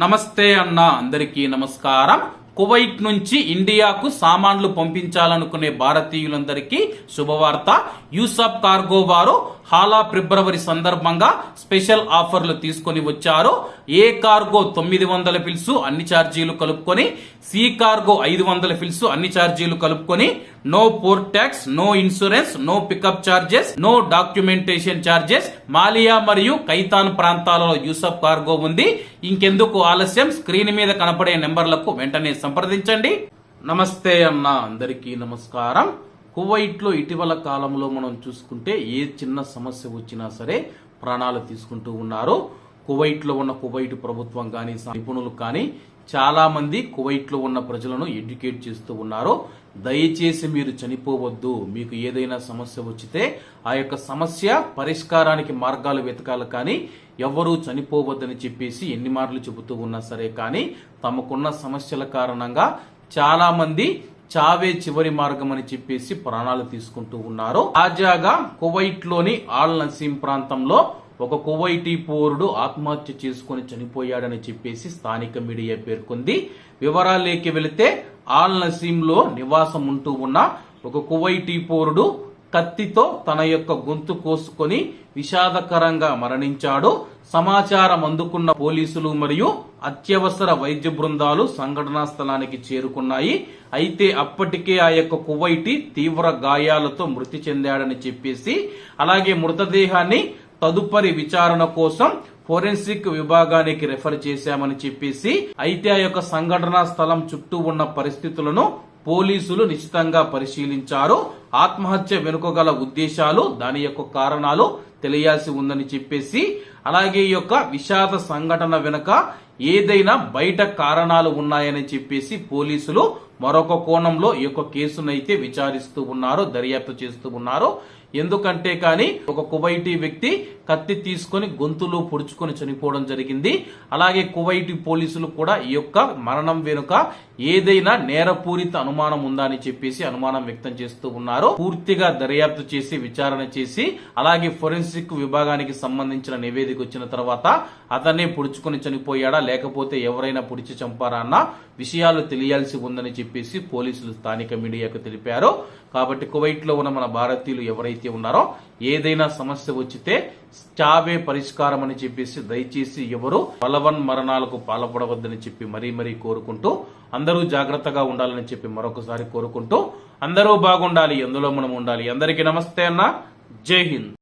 నమస్తే అన్న, అందరికీ నమస్కారం. కువైట్ నుంచి ఇండియాకు సామాన్లు పంపించాలనుకునే భారతీయులందరికీ శుభవార్త. యూసఫ్ కార్గో వారు హాలా ఫిబ్రవరి సందర్భంగా స్పెషల్ ఆఫర్లు తీసుకొని వచ్చారు. ఏ కార్గో 900 ఫిల్స్ అన్ని ఛార్జీలు కలుపుకొని, సి కార్గో 500 ఫిల్స్ అన్ని ఛార్జీలు కలుపుకొని, no port tax, no insurance, no pickup charges, no documentation charges. Malia మరియు కైతాన్ ప్రాంతాలలో యూసఫ్ కార్గో ఉంది. ఇంకెందుకు ఆలస్యం, స్క్రీన్ మీద కనపడే నెంబర్లకు వెంటనే సంప్రదించండి. నమస్తే అన్న, అందరికీ నమస్కారం. కువైట్ లో ఇటీవల కాలంలో మనం చూసుకుంటే ఏ చిన్న సమస్య వచ్చినా సరే ప్రాణాలు తీసుకుంటూ ఉన్నారు. కువైట్ లో ఉన్న కువైట్ ప్రభుత్వం కానీ నిపుణులు కానీ చాలా మంది కువైట్ లో ఉన్న ప్రజలను ఎడ్యుకేట్ చేస్తూ ఉన్నారు. దయచేసి మీరు చనిపోవద్దు. మీకు ఏదైనా సమస్య వచ్చితే ఆ యొక్క సమస్య పరిష్కారానికి మార్గాలు వెతకాలి, కానీ ఎవరూ చనిపోవద్దని చెప్పేసి ఎన్ని మార్లు చెబుతూ ఉన్నా సరే కానీ తమకున్న సమస్యల కారణంగా చాలా మంది చావే చివరి మార్గం అని చెప్పేసి ప్రాణాలు తీసుకుంటూ ఉన్నారు. తాజాగా కువైట్ లోని ఆల్ నసీం ప్రాంతంలో ఒక కువైటీ పౌరుడు ఆత్మహత్య చేసుకుని చనిపోయాడని చెప్పేసి స్థానిక మీడియా పేర్కొంది. వివరాల్లోకి వెళితే ఆల్ నసీం లో నివాసం ఉంటూ ఉన్న ఒక కువైటీ పౌరుడు కత్తితో తన యొక్క గొంతు కోసుకొని విషాదకరంగా మరణించాడు. సమాచారం అందుకున్న పోలీసులు మరియు అత్యవసర వైద్య బృందాలు సంఘటనా స్థలానికి చేరుకున్నాయి. అయితే అప్పటికే ఆ యొక్క కువైటీ తీవ్ర గాయాలతో మృతి చెందాడని చెప్పేసి, అలాగే మృతదేహాన్ని తదుపరి విచారణ కోసం ఫోరెన్సిక్ విభాగానికి రెఫర్ చేశామని చెప్పేసి, అయితే ఆ యొక్క సంఘటనా స్థలం చుట్టూ ఉన్న పరిస్థితులను పోలీసులు నిశ్చితంగా పరిశీలించారు. ఆత్మహత్య వెనుక గల ఉద్దేశాలు, దాని యొక్క కారణాలు తెలియాల్సి ఉందని చెప్పేసి, అలాగే ఈ యొక్క విషాద సంఘటన వెనుక ఏదైనా బయట కారణాలు ఉన్నాయని చెప్పేసి పోలీసులు మరొక కోణంలో ఈ యొక్క కేసునైతే విచారిస్తూ ఉన్నారు, దర్యాప్తు చేస్తూ ఉన్నారు. ఎందుకంటే కానీ ఒక కువైటీ వ్యక్తి కత్తి తీసుకొని గొంతులో పొడుచుకొని చనిపోవడం జరిగింది. అలాగే కువైటీ పోలీసులు కూడా ఈ యొక్క మరణం వెనుక ఏదైనా నేరపూరిత అనుమానం ఉందా అని చెప్పేసి అనుమానం వ్యక్తం చేస్తూ ఉన్నారు. పూర్తిగా దర్యాప్తు చేసి విచారణ చేసి, అలాగే ఫోరెన్సిక్ విభాగానికి సంబంధించిన నివేదిక వచ్చిన తర్వాత అతన్నే పొడుచుకొని చనిపోయాడా లేకపోతే ఎవరైనా పొడిచి చంపారా అన్న విషయాలు తెలియాల్సి ఉందని చెప్పేసి పోలీసులు స్థానిక మీడియాకు తెలిపారు. కాబట్టి కువైట్ లో ఉన్న మన భారతీయులు ఎవరైతే ఉన్నారో ఏదైనా సమస్య వచ్చితే చావే పరిష్కారం అని చెప్పేసి దయచేసి ఎవరు బలవన్ మరణాలకు పాల్పడవద్దని చెప్పి మరీ కోరుకుంటూ, అందరూ జాగ్రత్తగా ఉండాలని చెప్పి మరొకసారి కోరుకుంటూ, అందరూ బాగుండాలి, ఎందులో మనం ఉండాలి. అందరికీ నమస్తే అన్న, జై హింద్.